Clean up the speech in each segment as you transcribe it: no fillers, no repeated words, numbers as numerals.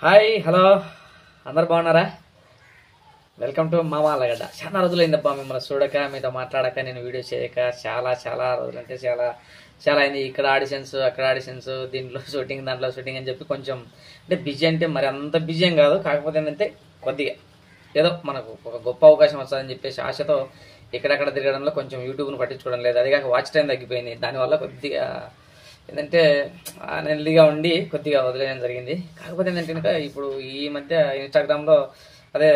Hi hello అందరు బాగున్నారా? Welcome to మామ ఆళ్ళగడ్డ. చాలా రోజులైందబ్బా మిమ్మల్ని చూడక, మీతో మాట్లాడక, నేను వీడియో చేయక చాలా చాలా రోజులు అంటే చాలా చాలా అయింది. ఇక్కడ ఆడిషన్స్, అక్కడ ఆడిషన్స్, దీంట్లో షూటింగ్, దాంట్లో షూటింగ్ అని చెప్పి కొంచెం అంటే బిజీ అంటే మరి అంత బిజీ ఏం కాదు. కాకపోతే ఏంటంటే కొద్దిగా ఏదో మనకు ఒక గొప్ప అవకాశం వస్తుందని చెప్పేసి ఆశతో ఇక్కడక్కడ తిరగడంలో కొంచెం యూట్యూబ్ను పట్టించుకోవడం లేదు. అది కాక వాచ్ టైం తగ్గిపోయింది. దానివల్ల కొద్దిగా ఏంటంటే నెల్లిగా ఉండి కొద్దిగా వదిలేయడం జరిగింది. కాకపోతే ఏంటంటే కనుక ఇప్పుడు ఈ మధ్య ఇన్స్టాగ్రామ్లో అదే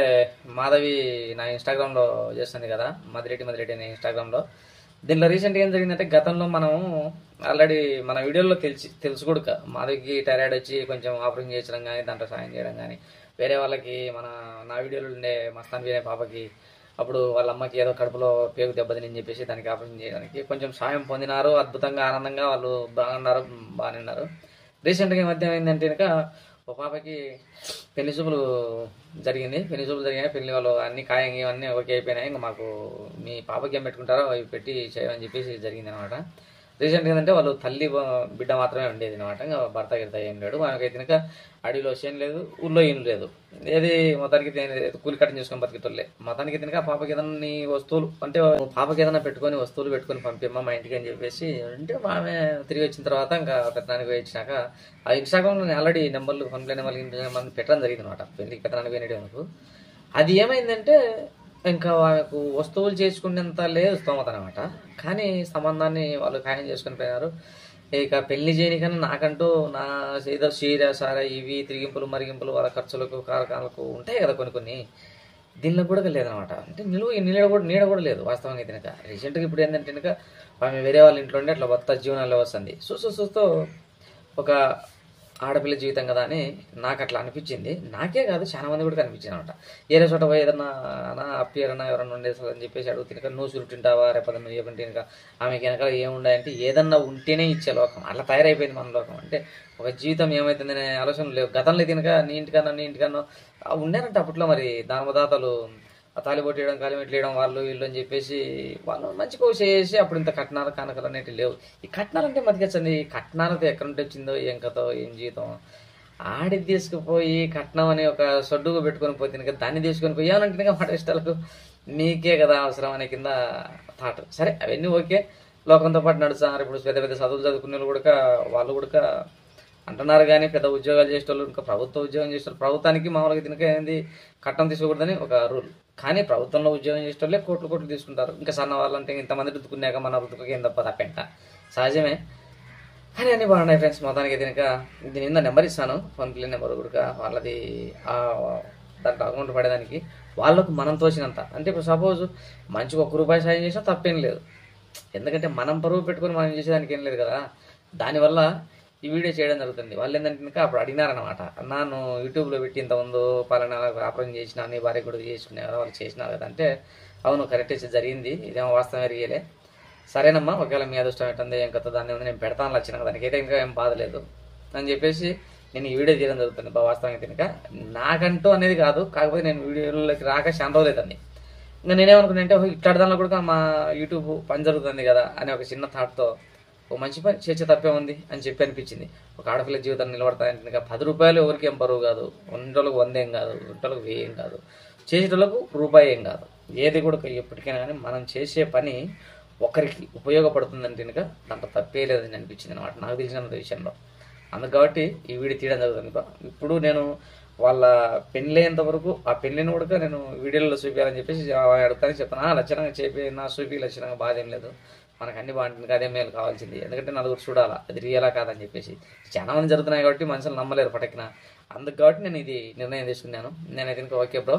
మాధవి నా ఇన్స్టాగ్రామ్లో చేస్తుంది కదా, మదిరెడ్డి అనే ఇన్స్టాగ్రామ్లో. దీనిలో రీసెంట్గా ఏం జరిగిందంటే, గతంలో మనం ఆల్రెడీ మన వీడియోలో తెలుసు కూడా మాధవికి థైరాయిడ్ వచ్చి కొంచెం ఆపరేషన్ చేయించడం కానీ, దాంట్లో సాయం చేయడం కానీ, వేరే వాళ్ళకి నా వీడియోలో ఉండే మస్తాన్ అనే పాపకి అప్పుడు వాళ్ళ అమ్మకి ఏదో కడుపులో పేగు దెబ్బతిని చెప్పేసి దానికి ఆపరేషన్ చేయడానికి కొంచెం సాయం పొందినారు. అద్భుతంగా ఆనందంగా వాళ్ళు బాగానే ఉన్నారు. రీసెంట్గా ఈ మధ్య ఏంటంటే కనుక ఒక పాపకి పెళ్లి చూపులు జరిగింది. పెళ్లి వాళ్ళు అన్ని ఖాయం ఇవన్నీ ఓకే అయిపోయినాయి. ఇంకా మాకు మీ పాపకి ఏం పెట్టుకుంటారో అవి పెట్టి చేయమని చెప్పేసి జరిగింది అనమాట. రీసెంట్గా ఏంటంటే వాళ్ళు తల్లి బిడ్డ మాత్రమే ఉండేది అనమాట. ఇంకా భర్త గిర్త ఏం లేడు. మనకైతే కనుక అడవిలో చేను లేదు, ఊళ్ళో ఏం లేదు. ఏది మొత్తానికి కూలి కట్టం చేసుకొని బతికేటోళ్ళే. మొత్తానికి కనుక పాపకి ఏదైనా నీ వస్తువులు అంటే పాపకి ఏదైనా వస్తువులు పెట్టుకొని పంపిమ్మా మా ఇంటికి అని చెప్పేసి అంటే ఆమె తిరిగి వచ్చిన తర్వాత ఇంకా పెత్తనానికి వచ్చినాక ఆ ఇన్స్టాగ్రామ్లో నేను ఆల్రెడీ నెంబర్లు ఫోన్పే నెంబర్లు పెట్టడం జరిగింది అనమాట. పెళ్లికి పెత్తనానికి పోయినట్టు అది ఏమైందంటే ఇంకా వాళ్ళకు వస్తువులు చేసుకునేంత లేదు స్తోమత అనమాట. కానీ సంబంధాన్ని వాళ్ళు ఖాయం చేసుకుని పోయినారు. ఇక పెళ్లి చేయనికన్నా నాకంటూ నా ఏదో చీర సారా ఇవి తిరిగింపులు మరిగింపులు వాళ్ళ ఖర్చులకు కారకాలకు ఉంటాయి కదా కొన్ని. దీనిలో కూడా లేదనమాట. అంటే నీడ కూడా లేదు వాస్తవంగా అయితే కనుక. రీసెంట్గా ఇప్పుడు ఏంటంటే కనుక ఆమె వేరే వాళ్ళ ఇంట్లో ఉండి అట్లా భర్త జీవనాల్లో వస్తుంది. చూస్తూ ఒక ఆడపిల్ల జీవితం కదా అని నాకు అట్లా అనిపించింది. నాకే కాదు, చాలా మంది కూడా కనిపించింది అనమాట. ఏదో చోట పోయి ఏదన్నా అప్పేరన్నా ఎవరన్నా ఉండేసారు అని చెప్పేసి అడుగుతుంది. నువ్వు చురుటింటావా రేపదన్నా నువ్వు ఏమంటే ఇంకా ఆమెకి వెనకాల ఏముండాయంటే ఏదన్నా ఉంటేనే ఇచ్చే లోకం అట్లా తయారైపోయింది మన లోకం. అంటే ఒక జీవితం ఏమవుతుందనే ఆలోచన లేవు. గతంలో తినక నీ ఇంటికన్నా ఉండేనంటే అప్పట్లో మరి దానమదాతలు తాలిబొట్టు వేయడం, కాలిమెట్లు వేయడం, వాళ్ళు వీళ్ళు అని చెప్పేసి వాళ్ళు మంచి కోసి చేసి అప్పుడు ఇంత కట్నాలు కానకలు అనేవి లేవు. ఈ కట్నాలంటే మతికొచ్చండి. ఈ కట్నాలతో ఎక్కడి నుండి వచ్చిందో ఏం కథో ఏం జీవితం. ఆడి తీసుకుపోయి కట్నం అని ఒక సొడ్డుకు పెట్టుకొని పోతుంది కదా, దాన్ని తీసుకొని పోయి ఏమనంటే మాట ఇష్టాలకు మీకే కదా అవసరం అనే కింద థాట్. సరే అవన్నీ ఓకే, లోకంతో పాటు నడుస్తున్నారు. ఇప్పుడు పెద్ద పెద్ద చదువులు చదువుకునే వాళ్ళు కూడా అంటున్నారు. కానీ పెద్ద ఉద్యోగాలు చేసేటోళ్ళు ఇంకా ప్రభుత్వ ఉద్యోగం చేసేవాళ్ళు ప్రభుత్వానికి మామూలుగా తినక ఏంది కట్నం తీసుకోకూడదని ఒక రూల్. కానీ ప్రభుత్వంలో ఉద్యోగం చేసేటోళ్ళే కోట్లు తీసుకుంటారు. ఇంకా సన్న వాళ్ళంటే ఇంతమంది రుద్దుకున్నాక మన రుద్దుకు ఏం తప్ప తప్పెంట సహజమే. కానీ అన్నీ బాగున్నాయి ఫ్రెండ్స్. మొత్తానికి తినక దీని నిన్న నెంబర్ ఇస్తాను, ఫోన్పే నెంబర్ కూడా వాళ్ళది. దాంట్లో అకౌంట్ పడేదానికి వాళ్ళకు మనం తోచినంత. అంటే ఇప్పుడు సపోజ్ మంచిగా ₹1 సాయం చేసినా తప్పేం లేదు. ఎందుకంటే మనం పరువు పెట్టుకొని మనం చేసేదానికి ఏం లేదు కదా. దానివల్ల ఈ వీడియో చేయడం జరుగుతుంది. వాళ్ళు ఏంటంటే కనుక అప్పుడు అడిగినారనమాట, నన్ను యూట్యూబ్లో పెట్టి ఇంతకుముందు పలానా ఆపరేషన్ చేసిన నీ భార్య కూడా చేసుకునే కదా, వాళ్ళు చేసినారు కదా అంటే అవును కరెక్ట్ జరిగింది, ఇదేమో వాస్తవం రియలే. సరేనమ్మా, ఒకవేళ మీ అదృష్టం ఏంటంది ఏం కొత్త దాన్ని ఉంది నేను పెడతాను వచ్చిన దానికైతే ఇంకా ఏం బాధ లేదు అని చెప్పేసి నేను ఈ వీడియో చేయడం జరుగుతుంది. వాస్తవంగా కనుక నాకంటూ అనేది కాదు, కాకపోతే నేను వీడియోలోకి రాక చాలా రోజులు అవుతుంది. ఇంకా నేనేమనుకున్నా అంటే ఇట్లాంటి దానిలో కూడా మా యూట్యూబ్ పని జరుగుతుంది కదా అని ఒక చిన్న థాట్తో ఓ మంచి పని చేసే తప్పే ఉంది అని చెప్పి అనిపించింది. ఒక ఆడపిల్ల జీవితాన్ని నిలబడతాయంటే ₹10 ఎవరికి ఏం బరువు కాదు, ఉండేళ్ళకు 100 ఏం కాదు, ఉండేళ్ళకు 1000 ఏం కాదు, చేసేటోళ్ళకు ₹1 ఏం కాదు. ఏది కూడా ఎప్పటికైనా కానీ మనం చేసే పని ఒకరికి ఉపయోగపడుతుందంటే కనుక దాంట్లో తప్పే లేదని అనిపించింది అనమాట నాకు తెలిసినంత విషయంలో. అందుకు కాబట్టి ఈ వీడియో తీయడం జరుగుతుంది. ఇప్పుడు నేను వాళ్ళ పెళ్ళయ్యేంత వరకు ఆ పెళ్ళిని కూడా నేను వీడియోలో చూపించాలని చెప్పేసి అడుగుతాను చెప్తాను. లక్షణంగా చేపినా లక్షణంగా బాధ ఏం లేదు, మనకు అన్ని బాగుంటుంది, అదే మేలు కావాల్సింది. ఎందుకంటే నలుగురు చూడాలా అది రియలా కాదని చెప్పేసి. చాలా మంది జరుగుతున్నాయి కాబట్టి మనుషులు నమ్మలేరు పటకిన. అందుకు కాబట్టి నేను ఇది నిర్ణయం తీసుకున్నాను. నేనైతే ఇంకా ఓకే బ్రో,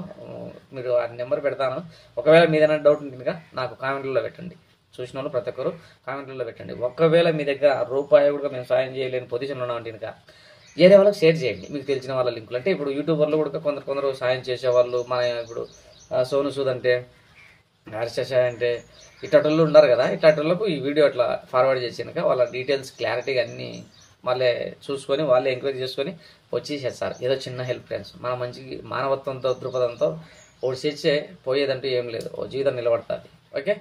మీరు ఆ నెంబర్ పెడతాను. ఒకవేళ మీదైనా డౌట్ ఉంటుంది కనుక నాకు కామెంట్లలో పెట్టండి. చూసిన వాళ్ళు ప్రతి ఒక్కరు కామెంట్లలో పెట్టండి. ఒకవేళ మీ దగ్గర ₹1 కూడా మేము సాయం చేయలేని పొజిషన్లో ఉన్నామంటే కనుక వేరే వాళ్ళకి షేర్ చేయండి, మీకు తెలిసిన వాళ్ళ లింకులు. అంటే ఇప్పుడు యూట్యూబర్లు కూడా కొందరు సాయం చేసేవాళ్ళు, మన ఇప్పుడు సోను సూద్ అంటే, హర్ష అంటే ఇట్లాంటి ఉన్నారు కదా, ఇట్లాంటి ఈ వీడియో అట్లా ఫార్వర్డ్ చేసినాక వాళ్ళ డీటెయిల్స్ క్లారిటీగా అన్నీ మళ్ళీ చూసుకొని వాళ్ళే ఎంక్వైరీ చేసుకొని వచ్చి చేస్తారు. ఏదో చిన్న హెల్ప్ ఫ్రెండ్స్. మన మంచి మానవత్వంతో దృక్పథంతో ఒకటి చేసే పోయేదంటూ ఏం లేదు, ఓ జీవితం నిలబడుతుంది. Okay,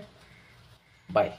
bye.